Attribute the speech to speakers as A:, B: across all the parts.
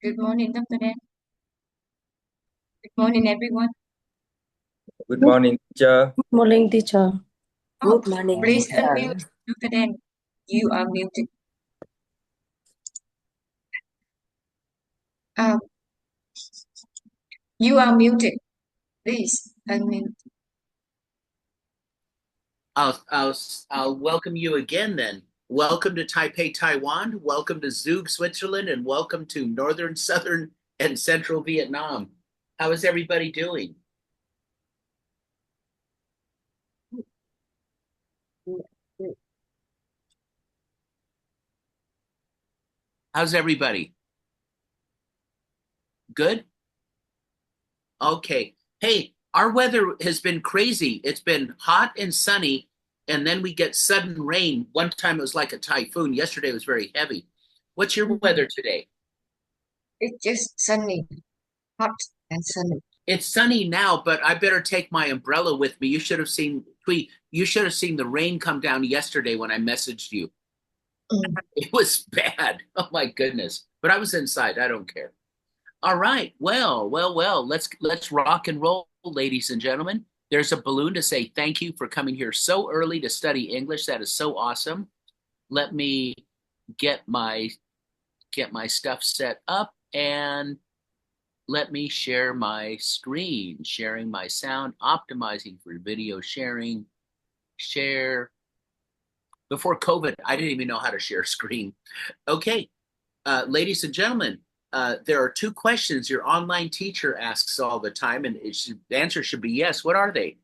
A: Good morning, Dr. Dan. Good morning, everyone.
B: Good morning, teacher.
C: Good morning, teacher.
A: Oh,
D: Good morning,
A: please
D: teacher.
A: unmute Dr. Dan. You are muted. Um, you are muted. Please unmute.
E: I'll welcome you again then. Welcome to Taipei, Taiwan. Welcome to Zug, Switzerland, and welcome to Northern, Southern, and Central Vietnam. How is everybody doing? How's everybody? Good? Okay. Hey, our weather has been crazy. It's been hot and sunny, and then we get sudden rain. One time it was like a typhoon. Yesterday it was very heavy. What's your weather today?
A: It's just sunny, hot and sunny.
E: It's sunny now, but I better take my umbrella with me. You should have seen, Thủy, you should have seen the rain come down yesterday when I messaged you. It was bad. Oh my goodness. But I was inside. I don't care. All right. Well. Let's rock and roll, ladies and gentlemen. There's a balloon to say thank you for coming here so early to study English. That is so awesome. Let me get my stuff set up and let me share my screen, sharing my sound, optimizing for video sharing, share. Before COVID, I didn't even know how to share screen. Okay, ladies and gentlemen, there are two questions your online teacher asks all the time, and the answer should be yes. What are they?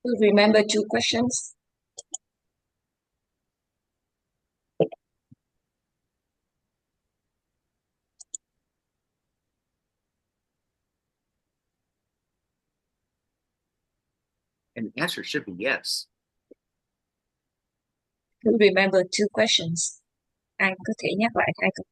A: You remember two questions?
E: And the answer should be yes.
A: You remember two questions? Ai có thể nhắc lại hai câu?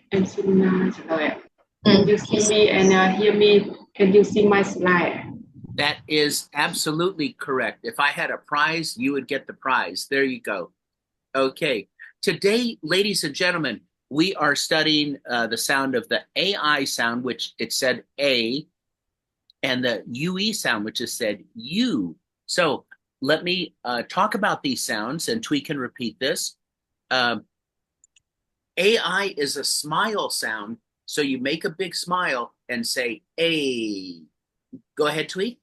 C: Em xin trả lời ạ. Can you see me and hear me? Can you see my slide?
E: That is absolutely correct. If I had a prize, you would get the prize. There you go. Okay. Today, ladies and gentlemen, we are studying the sound of the AI sound, which it said A, and the UE sound, which is said U. So let me talk about these sounds, and Thủy can repeat this. AI is a smile sound, so you make a big smile and say A. Go ahead, Thủy.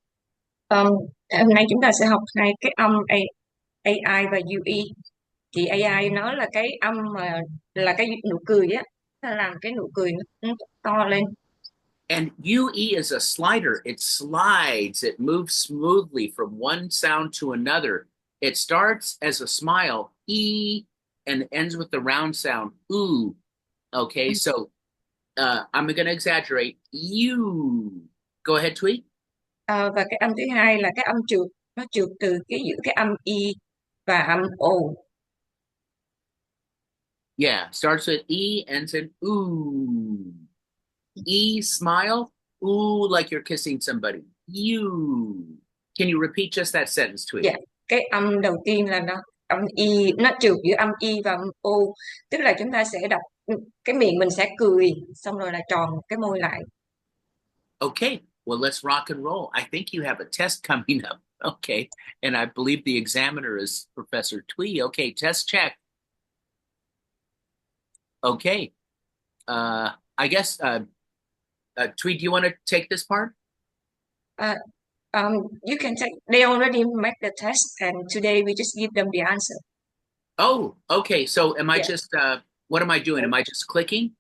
A: Hôm nay chúng ta sẽ học hai cái âm AI và UE. Thì AI nó là cái âm mà là cái nụ cười á, ta làm cái nụ cười nó to lên.
E: And UE is a slider. It slides. It moves smoothly from one sound to another. It starts as a smile, E, and ends with the round sound, ooh. Okay, so I'm going to exaggerate. You. Go ahead, Thủy.
A: Và cái âm thứ hai là cái âm trượt, nó trượt từ giữa cái âm I và âm O.
E: Yeah, starts with E, ends in ooh. E, smile, ooh, like you're kissing somebody. You. Can you repeat just that sentence, Thủy?
A: Yeah, cái âm đầu tiên là nó âm I, nó trượt giữa âm I và âm O, tức là chúng ta sẽ đọc, cái miệng mình sẽ cười, xong rồi là tròn cái môi lại.
E: Okay, well, let's rock and roll. I think you have a test coming up. Okay, and I believe the examiner is Professor Thủy. Okay, test check. Okay, I guess, Thủy, do you want to take this part?
A: You can take, they already make the test and today we just give them the answer.
E: Oh, okay, so am I just, what am I doing? Am I just clicking?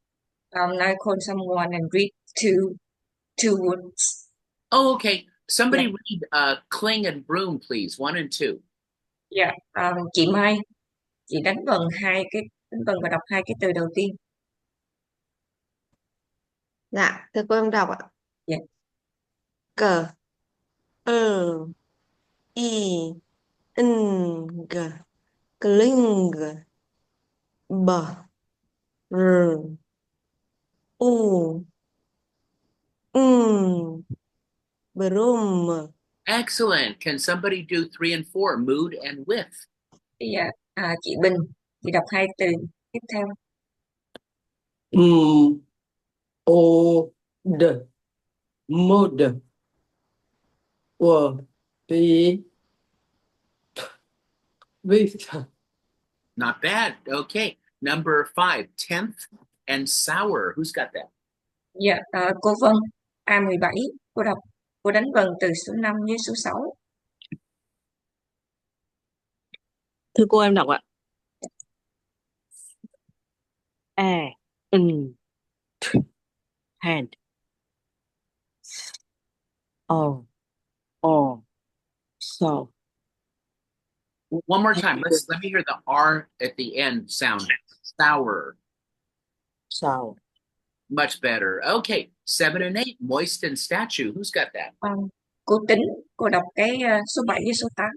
A: Now call someone and read two words.
E: Oh, okay. Somebody read cling and broom, please. 1 and 2.
A: Yeah, chị Mai, chị đánh vần và đọc hai cái từ đầu tiên.
D: Dạ, thưa cô em đọc ạ.
A: Dạ.
D: Cờ, I, N, G, cling, B, R, U, broom,
E: Excellent. Can somebody do 3 and 4, mood and with?
A: Bây giờ chị Bình, chị đọc hai từ tiếp theo.
F: Old, mood, will be with.
E: Not bad. Okay. Number 5, 10th and sour. Who's got that?
A: Dạ, cô Vân, A17, cô đánh vần từ số 5 với số 6.
D: Thưa cô em đọc ạ. Hand. So.
E: One more time. Let me hear the R at the end sound. Sour.
D: So.
E: Much better. Okay. 7 and 8, moist and statue. Who's got that?
A: Cô Tính, cô đọc cái số 7 với số 8.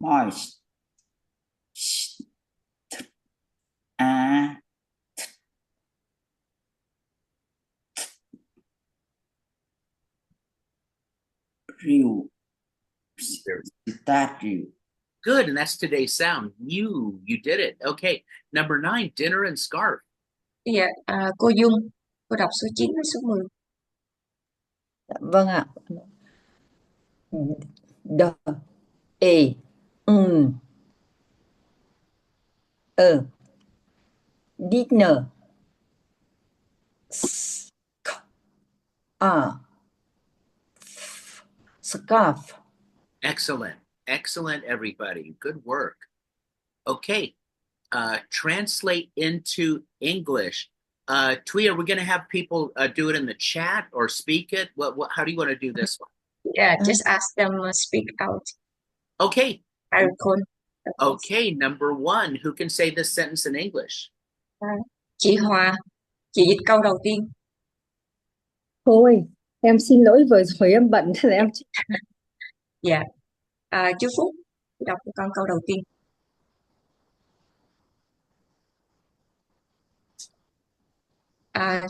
F: Moist. Real. Statue.
E: Good, and that's today's sound. You did it. Okay. Number 9, dinner and scarf.
A: Dạ, cô Dung, cô đọc số 9 với số 10.
F: Vâng ạ. Dinner. Scarf.
E: Excellent. Excellent, everybody. Good work. Okay. Translate into English. Thủy, are we going to have people do it in the chat or speak it? How do you want to do this one?
A: Yeah, just ask them speak out.
E: Okay.
A: I record.
E: Okay, number 1. Who can say this sentence in English?
A: Chị Hòa, chị dịch câu đầu tiên.
G: Thôi, em xin lỗi vừa rồi em bận thế là em.
A: Dạ. Chú Phúc, đọc con câu đầu tiên.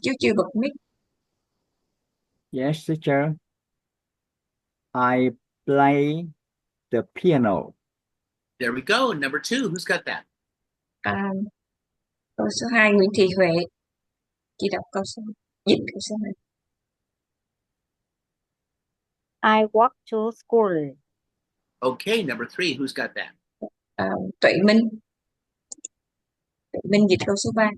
A: Chú chưa bật mic.
H: Yes, teacher. I play the piano.
E: There we go. Number 2, who's got that?
A: Câu số 2, Nguyễn Thị Huệ. Chị đọc dịch câu số 2.
G: I walk to school.
E: Okay, number 3, who's got that?
A: Thủy Minh dịch câu số 3.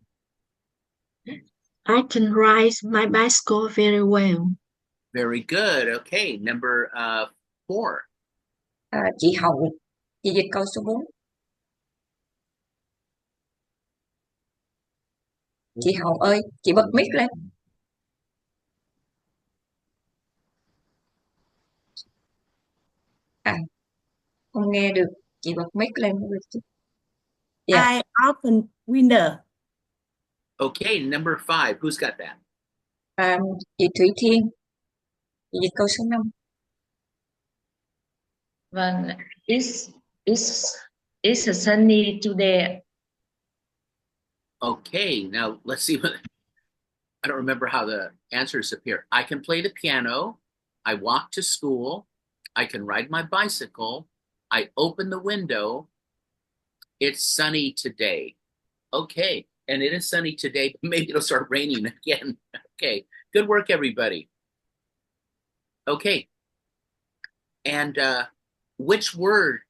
D: I can ride my bicycle very well.
E: Very good. Okay, number 4.
A: Chị Hậu, chị dịch câu số 4. Chị Hậu ơi, chị bật mic lên. Không nghe được, chị bật mic lên mới được chứ. Yeah.
G: I open window.
E: Okay, number 5, who's got that?
A: Chị Thủy Thiên, chị dịch câu số 5.
I: Vâng, it's a sunny today.
E: Okay, now let's see what I don't remember how the answers appear. I can play the piano. I walk to school. I can ride my bicycle. I open the window. It's sunny today. Okay, and it is sunny today, but maybe it'll start raining again. Okay, good work, everybody. Okay, and which word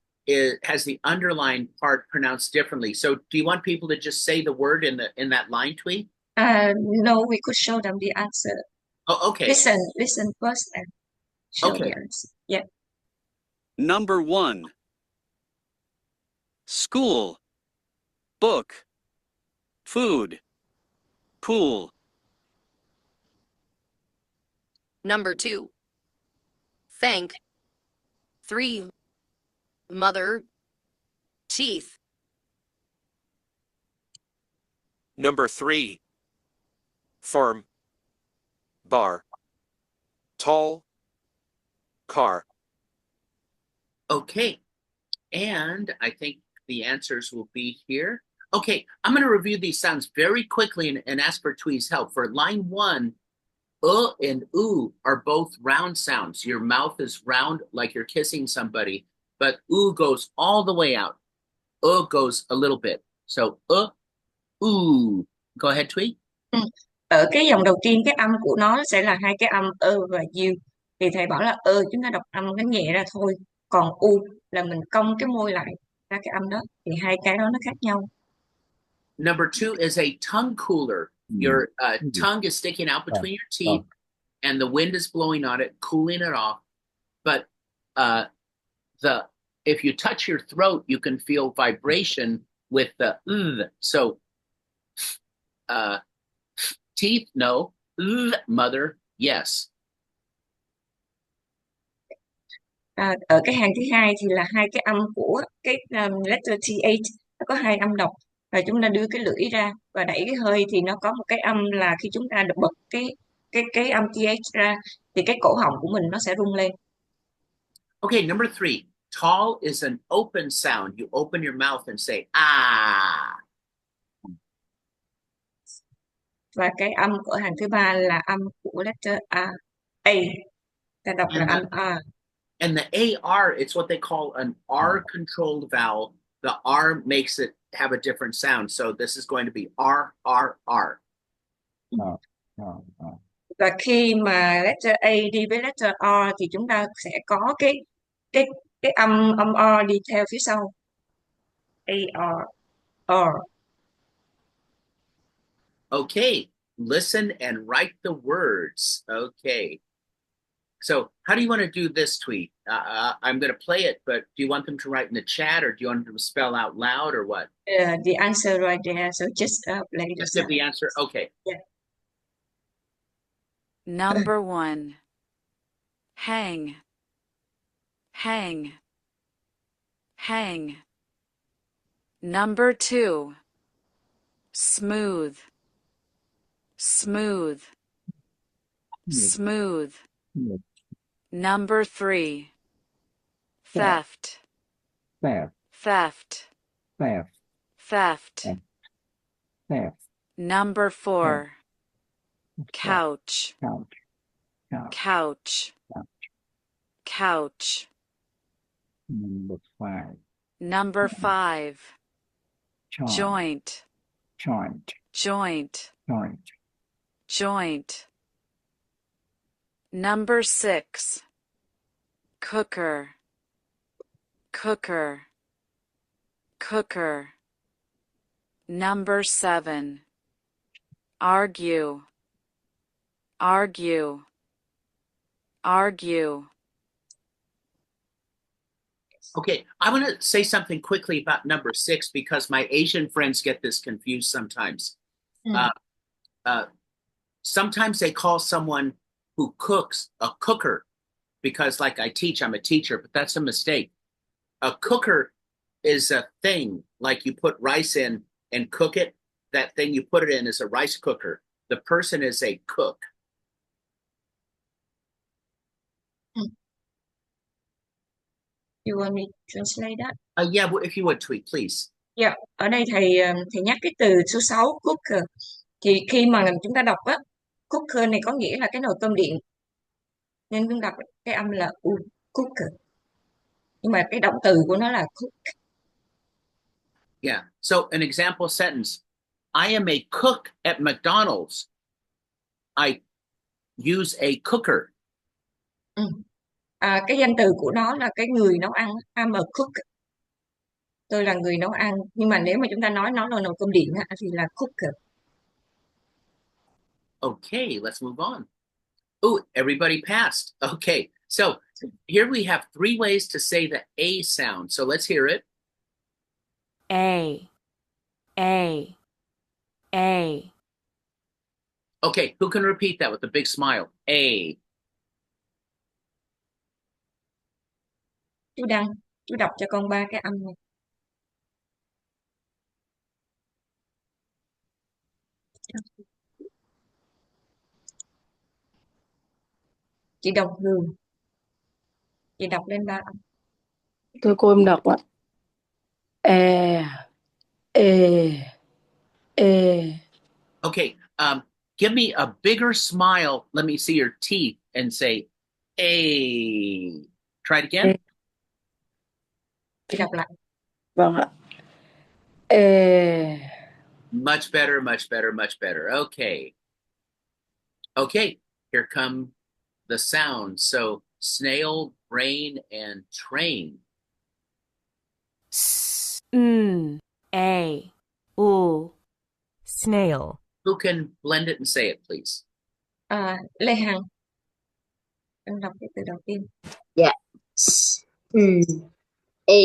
E: has the underlined part pronounced differently? So do you want people to just say the word in that line, Thủy?
A: No, we could show them the answer.
E: Oh, okay.
A: Listen first and show
E: Okay.
A: the answer. Yeah.
J: Number 1. School, book, food, pool.
K: Number 2. Thank. 3. Mother. Teeth.
J: Number 3. Farm, bar, tall, car.
E: Okay, and I think the answers will be here. Okay, I'm going to review these sounds very quickly and ask for Thui's help. For line 1, and are both round sounds. Your mouth is round like you're kissing somebody, but goes all the way out. Goes a little bit. So Go ahead, Thủy.
A: Ở cái dòng đầu tiên cái âm của nó sẽ là hai cái âm và u. Thì thầy bảo là chúng ta đọc âm nó nhẹ ra thôi, còn u là mình cong cái môi lại ra cái âm đó, thì hai cái đó nó khác nhau.
E: Number 2 is a tongue cooler. Your tongue is sticking out between your teeth, and the wind is blowing on it, cooling it off. But if you touch your throat, you can feel vibration with the so teeth, no. Mother, yes.
A: Ở cái hàng thứ hai thì là hai cái âm của cái letter TH, nó có hai âm độc, và chúng ta đưa cái lưỡi ra và đẩy cái hơi, thì nó có một cái âm là khi chúng ta bật cái âm TH ra thì cái cổ họng của mình nó sẽ rung lên.
E: Okay, number 3. Tall is an open sound. You open your mouth and say ah.
A: Và cái âm của hàng thứ ba là âm của letter A. Ta đọc là âm A.
E: And the AR, it's what they call an R-controlled vowel. The R makes it have a different sound. So this is going to be R, R, R.
A: Và khi mà letter A đi với letter R thì chúng ta sẽ có cái âm R đi theo phía sau. A, R, R.
E: Okay, listen and write the words. Okay. So how do you want to do this, Thủy? I'm going to play it, but do you want them to write in the chat, or do you want them to spell out loud, or what?
A: The answer right there, so just play the
E: Just give the answer? Okay.
A: Yeah.
K: Number 1. Hang. Hang. Hang. Number 2. Smooth. Smooth. Smooth. Number 3. Theft.
H: Theft.
K: Theft.
H: Theft.
K: Theft.
H: Theft.
K: Number 4. Couch.
H: Couch.
K: Couch. Couch.
H: Number 5.
K: Number 5. Joint.
H: Joint.
K: Joint.
H: Joint.
K: Joint. Number 6. Cooker. Cooker. Cooker. Number 7. Argue. Argue. Argue.
E: Okay, I want to say something quickly about number 6 because my Asian friends get this confused sometimes. Sometimes they call someone who cooks a cooker because, like I teach, I'm a teacher, but that's a mistake. A cooker is a thing, like you put rice in and cook it. That thing you put it in is a rice cooker. The person is a cook.
A: You want me to translate that?
E: Yeah, if you would, Thủy, please.
A: Yeah, ở đây thầy nhắc cái từ số 6 cooker. Thì khi mà chúng ta đọc á, cooker này có nghĩa là cái nồi cơm điện. Nên chúng đọc cái âm là cooker. Nhưng mà cái động từ của nó là cook.
E: Yeah. So an example sentence. I am a cook at McDonald's. I use a cooker.
A: Cái danh từ của nó là cái người nấu ăn. I'm a cook. Tôi là người nấu ăn. Nhưng mà nếu mà chúng ta nói nó là nồi cơm điện thì là cooker.
E: Okay, let's move on. Oh, everybody passed. Okay, so here we have 3 ways to say the A sound. So let's hear it.
K: A. A. A.
E: Okay, who can repeat that with a big smile? A.
A: Chú Đăng, chú đọc cho con 3 cái âm này. Chị đọc thường. Chị đọc lên 3 âm.
C: Tôi cô em đọc ạ. E,
E: Okay, give me a bigger smile. Let me see your teeth and say, A. Try it again.
A: Chị đọc lại.
F: Vâng ạ.
E: Much better, much better, much better. Okay. Okay, here come the sounds. So snail, brain, and train.
K: A, U, snail.
E: Who can blend it and say it, please?
A: Lê Hằng. Em đọc cái từ đầu tiên.
D: Dạ. A,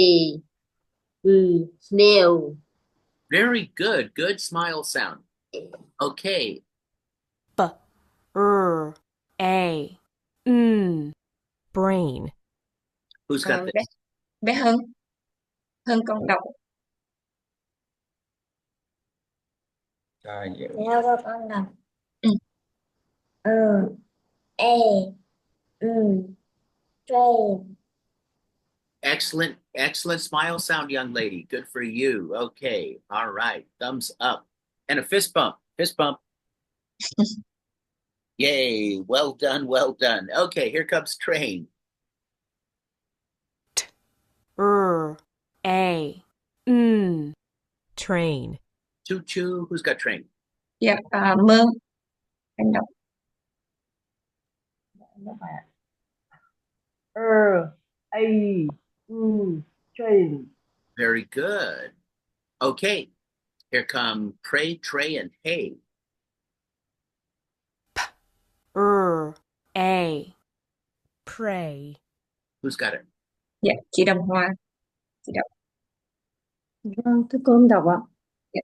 D: snail.
E: Very good. Good smile sound. Okay.
K: B, A, brain.
E: Who's got this?
A: Bé Hân. Hân con đọc.
F: Theo con đọc. A, train.
E: Excellent, excellent smile sound, young lady. Good for you. Okay. All right. Thumbs up. And a fist bump. Fist bump. Yay. Well done. Well done. Okay. Here comes train.
K: A, train.
E: Choo choo. Who's got train?
A: Dạ, Mơ. Em đọc.
D: Train.
E: Very good. Okay. Here come pray, tray, and hay.
K: A, pray.
E: Who's got it?
A: Dạ, chị Đồng Hoa. Chị đọc.
G: Vâng, thưa cô em đọc ạ.
A: Dạ.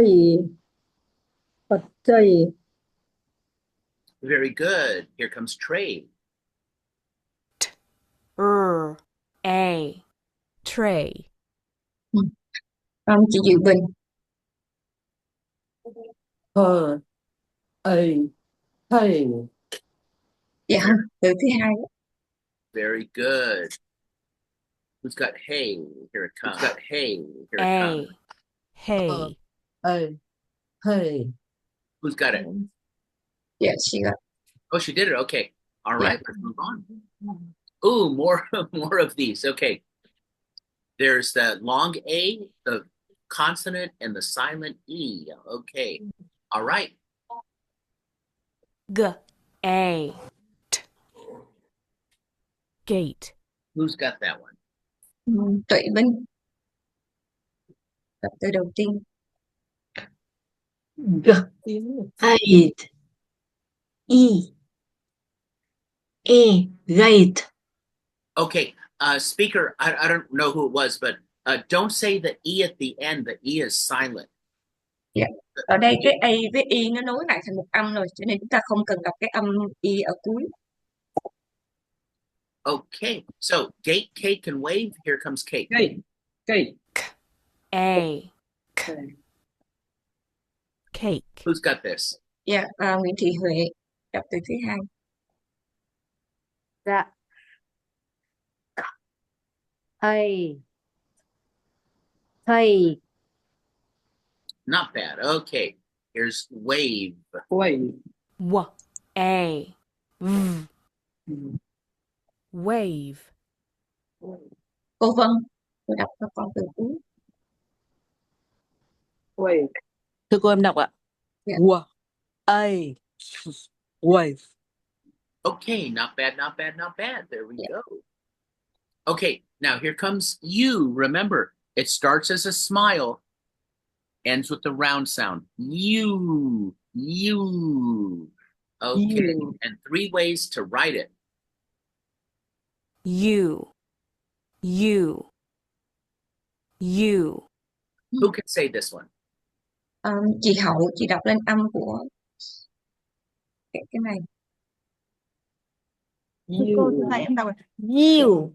G: ỷ, Phật dày.
E: Very good. Here comes tray.
K: A, tray.
A: Chị Dự Bình.
F: Thầy.
A: Dạ, từ thứ hai.
E: Very good. Who's got hay? Here it comes. Who's got hay? Here it
K: A,
E: comes.
K: hay.
F: Thầy.
E: Who's got it?
A: Yeah, she got.
E: Oh, she did it. Okay. All
A: Yeah.
E: right. Let's move on. Ooh, more of these. Okay. There's the long A, the consonant, and the silent E. Okay. All right.
K: G, A, T. Gate.
E: Who's got that one?
A: Thủy Binh. Đọc từ đầu tiên.
D: Gate. Gate.
E: Okay. Speaker, I don't know who it was, but don't say the E at the end. The E is silent.
A: Yeah. Ở đây cái A với I nó nối lại thành một âm rồi, cho nên chúng ta không cần đọc cái âm I ở cuối.
E: Okay. So gate, cake, and wave. Here comes cake.
F: Cake.
K: A, cake.
E: Who's got this?
A: Dạ, Nguyễn Thị Huệ. Đọc từ thứ hai.
D: Dạ. Thầy.
E: Not bad. Okay. Here's wave.
K: W, A, V. Wave.
A: Cô Vân. Tôi đọc cho con từ cuối.
F: Thưa cô em đọc ạ.
A: Yeah.
F: Wave.
E: Okay, not bad, not bad, not bad. There we go. Okay, now here comes you. Remember, it starts as a smile, ends with the round sound. You. Okay, and 3 ways to write it.
K: U.
E: Who can say this one?
A: Chị Hậu, chị đọc lên âm của cái này.
G: Cô thứ hai em đọc.
D: You.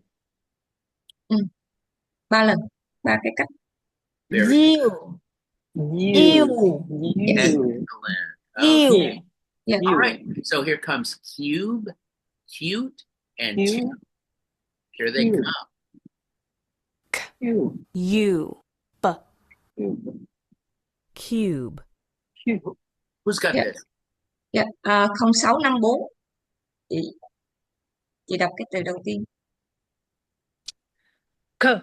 A: 3 lần, 3 cái cách.
E: Very good.
D: You.
E: Excellent.
D: You.
E: Okay.
A: Yeah.
E: All right, so here comes cube, cute, and tube. Here they come.
H: Cube.
K: U, B,
H: Cube.
K: cube.
H: Cube.
E: Who's got
A: Yeah.
E: this?
A: Dạ, 0654. Chị đọc cái từ đầu tiên.
H: Cube.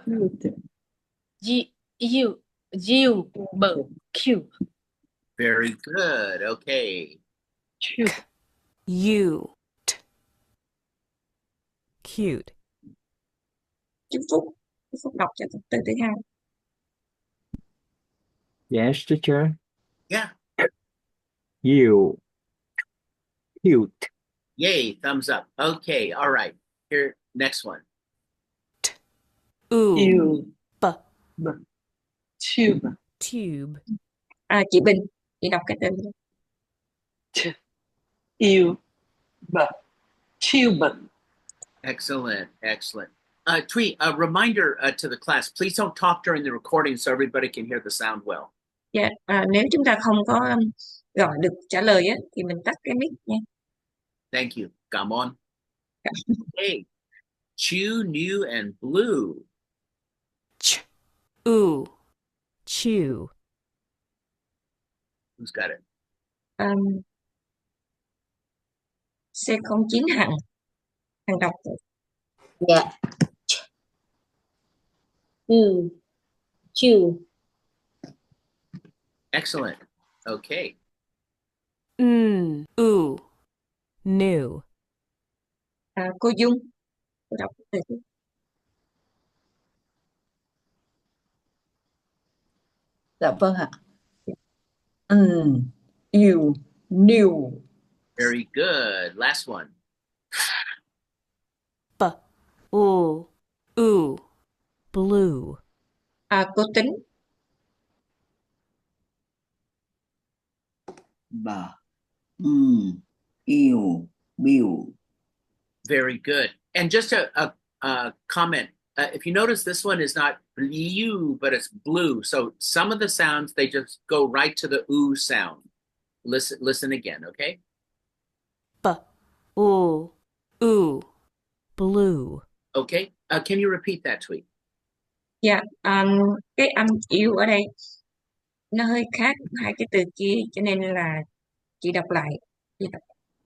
I: Cube.
E: Very good. Okay.
H: Cube.
K: U, T, cute.
A: Chúc Phúc. Chúc Phúc đọc cho từ thứ hai.
H: Yes, teacher.
E: Yeah.
H: You. Cute.
E: Yay. Thumbs up. Okay. All right. Here, next one.
K: U,
H: You.
K: B,
H: Tube.
K: tube.
A: Chị Bình. Chị đọc cái từ.
H: You. Tube.
E: Excellent. Excellent. Thủy, a reminder to the class, please don't talk during the recording so everybody can hear the sound well.
A: Dạ, nếu chúng ta không có gọi được trả lời á, thì mình tắt cái mic nha.
E: Thank you. Come on. Hey, chew, new, and blue.
K: Ch, U, chew.
E: Who's got it?
A: C09 Hằng. Hằng đọc.
I: Dạ. Chew.
E: Excellent. Okay.
K: U, new.
A: Cô Dung. Cô đọc cái từ.
F: Dạ vâng ạ. You, new.
E: Very good. Last one.
K: B, U, blue.
A: Cô Tính.
F: Bà. You, bill.
E: Very good. And just a comment. If you notice, this one is not blue, but it's blue. So some of the sounds, they just go right to the oo sound. Listen again, okay?
K: B, U, blue.
E: Okay. Can you repeat that, Thủy?
A: Dạ, cái âm yêu ở đây nó hơi khác hai cái từ kia, cho nên là chị đọc lại.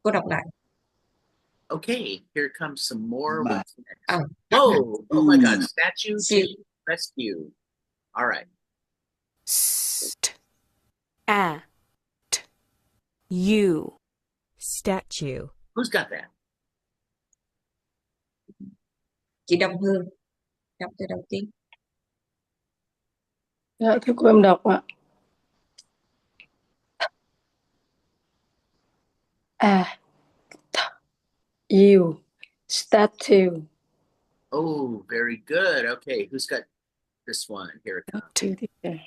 A: Cô đọc lại.
E: Okay, here comes some more.
F: Bà.
E: What's next? Oh my God. Statue
A: Siêu.
E: to rescue. All right.
K: St, A, T, U, statue.
E: Who's got that?
A: Chị Đồng Hương. Đọc từ đầu tiên.
C: Dạ, thưa cô em đọc ạ. You. Statue.
E: Oh, very good. Okay, who's got this one? Here it comes.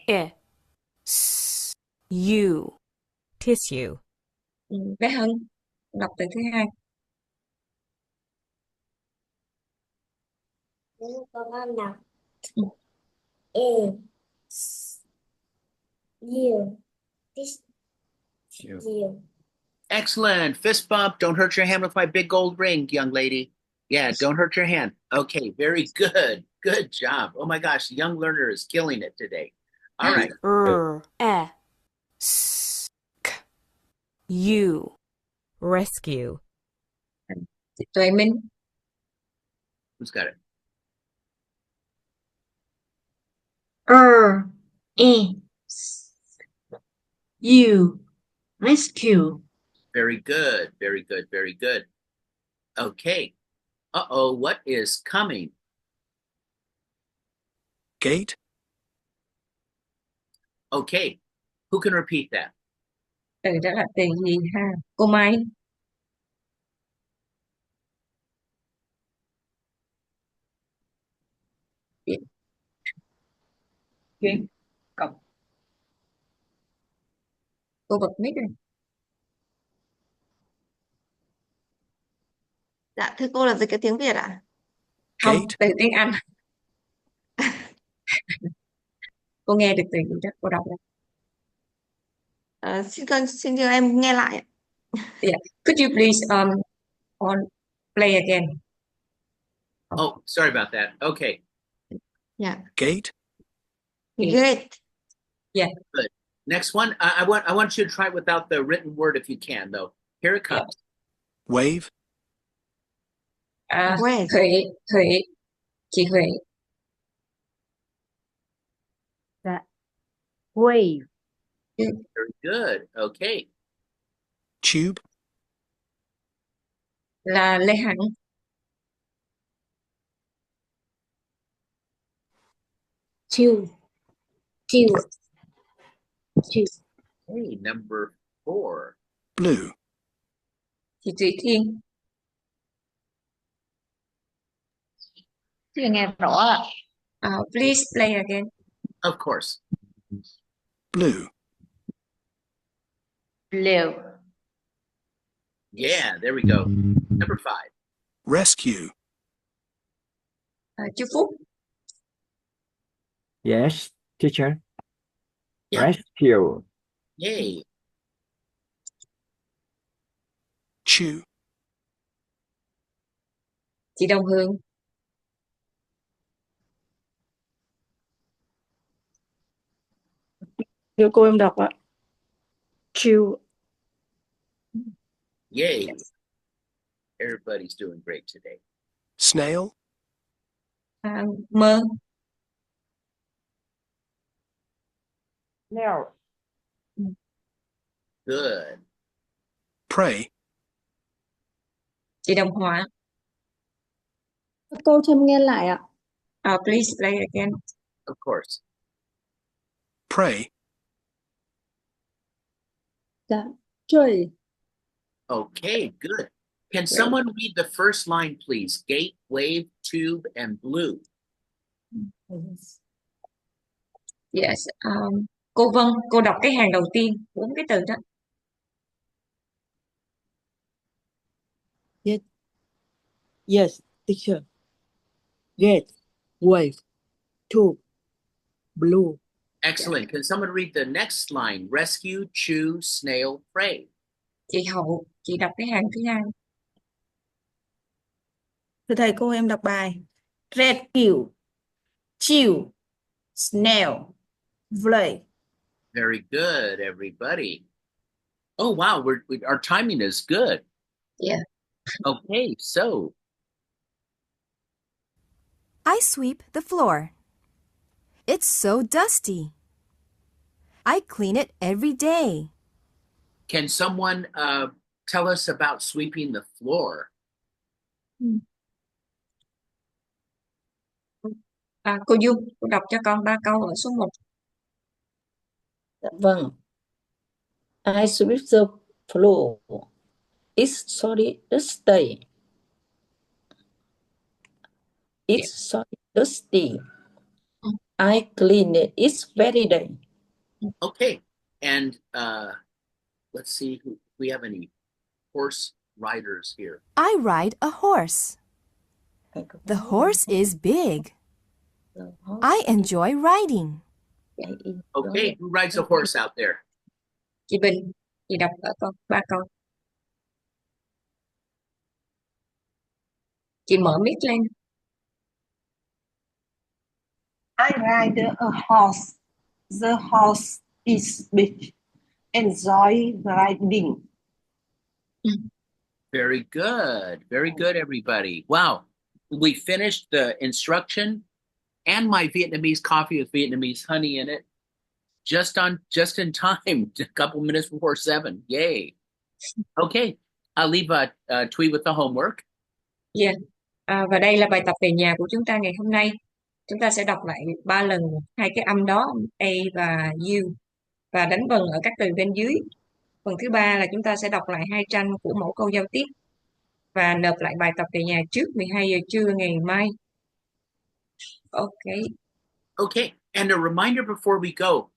K: E, S, U, tissue.
A: Bé Hân. Đọc từ thứ hai.
I: Con đọc. You. You.
E: Excellent. Fist bump. Don't hurt your hand with my big gold ring, young lady. Yeah, don't hurt your hand. Okay, very good. Good job. Oh my gosh, the young learner is killing it today. All right.
K: E, S, K, U, rescue.
A: Chị Tuệ Minh.
E: Who's got it?
D: You, rescue.
E: Very good. Very good. Very good. Okay. Uh-oh, what is coming?
J: Gate.
E: Okay. Who can repeat that?
A: Từ đó là từ gì ha? Cô Mai.
F: Duyên. Công.
A: Cô bật mic rồi.
I: Dạ, thưa cô là dịch cái tiếng Việt ạ?
A: Không,
J: Gate.
A: từ tiếng Anh. Cô nghe được từ gì đó, cô đọc lại.
I: Xin cho em nghe lại ạ.
A: Yeah. Could you please play again?
E: Oh, sorry about that. Okay.
I: Yeah.
J: Gate.
I: Great.
A: Yeah.
E: Good. Next one. I want you to try it without the written word if you can, though. Here it comes.
J: Wave.
I: Wave.
A: Thủy, chị Thủy.
G: Dạ. Wave.
E: Very good. Okay.
J: Tube.
A: Là Lê Hạnh.
D: Tube. Tube. Tube.
E: Hey, number 4.
J: Blue.
A: Chị Thủy Thiên.
I: Chưa nghe rõ ạ.
A: Please play again.
E: Of course.
J: Blue.
I: Blue.
E: Yeah, there we go. Number 5.
J: Rescue.
A: Chú Phúc.
H: Yes, teacher.
E: Yeah.
H: Rescue.
E: Yay.
J: Chew.
A: Chị Đồng Hương.
G: Thưa cô em đọc ạ. Chew.
E: Yay. Everybody's doing great today.
J: Snail.
A: Mơ.
G: Nail.
E: Good.
J: Pray.
A: Chị Đồng Hòa.
G: Cô cho em nghe lại ạ.
A: Please play again.
E: Of course.
J: Pray.
G: Dạ. Trời.
E: Okay, good. Can someone read the first line, please? Gate, wave, tube, and blue.
A: Yes. Cô Vân, cô đọc cái hàng đầu tiên, 4 cái từ đó.
L: Yes, teacher. Gate, wave, tube, blue.
E: Excellent. Can someone read the next line? Rescue, chew, snail, pray.
A: Chị Hậu, chị đọc cái hàng thứ hai.
M: Thưa thầy, cô em đọc bài. Rescue, chew, snail, play.
E: Very good, everybody. Oh, wow. Our timing is good.
A: Yeah.
E: Okay, so.
K: I sweep the floor. It's so dusty. I clean it every day.
E: Can someone tell us about sweeping the floor?
A: Cô Dung, cô đọc cho con 3 câu ở số 1.
L: Dạ vâng. I sweep the floor. It's sorry dusty. It's sorry dusty. I clean it. It's very day.
E: Okay, and let's see if we have any horse riders here.
K: I ride a horse. The horse is big. I enjoy riding.
E: Okay, who rides a horse out there?
A: Chị Bình, chị đọc ở con 3 câu. Chị mở mic lên.
N: I ride a horse. The horse is big. Enjoy riding.
E: Very good. Very good, everybody. Wow. We finished the instruction and my Vietnamese coffee with Vietnamese honey in it. Just in time, a couple minutes before 7. Yay. Okay. I'll leave Thủy with the homework.
A: Yeah. Và đây là bài tập về nhà của chúng ta ngày hôm nay. Chúng ta sẽ đọc lại 3 lần 2 cái âm đó, A và U, và đánh vần ở các từ bên dưới. Phần thứ 3 là chúng ta sẽ đọc lại 2 tranh của mẫu câu giao tiếp và nộp lại bài tập về nhà trước 12 giờ trưa ngày mai. Okay.
E: Okay. And a reminder before we go,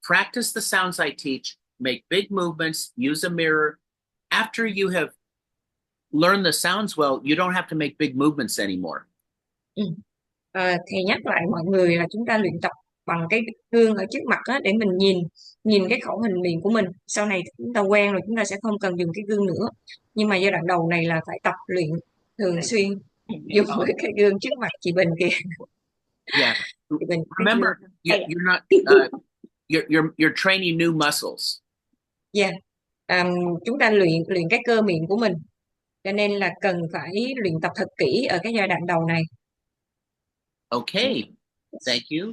E: practice the sounds I teach, make big movements, use a mirror. After you have learned the sounds well, you don't have to make big movements anymore.
A: Thầy nhắc lại mọi người là chúng ta luyện tập bằng cái gương ở trước mặt á, để mình nhìn cái khẩu hình miệng của mình. Sau này chúng ta quen rồi chúng ta sẽ không cần dùng cái gương nữa. Nhưng mà giai đoạn đầu này là phải tập luyện thường xuyên dùng cái gương trước mặt chị Bình kìa.
E: Yeah.
A: Thì mình
E: Remember, you're not you're training new muscles.
A: Yeah. Chúng ta luyện cái cơ miệng của mình, cho nên là cần phải luyện tập thật kỹ ở cái giai đoạn đầu này.
E: Okay. Thank you.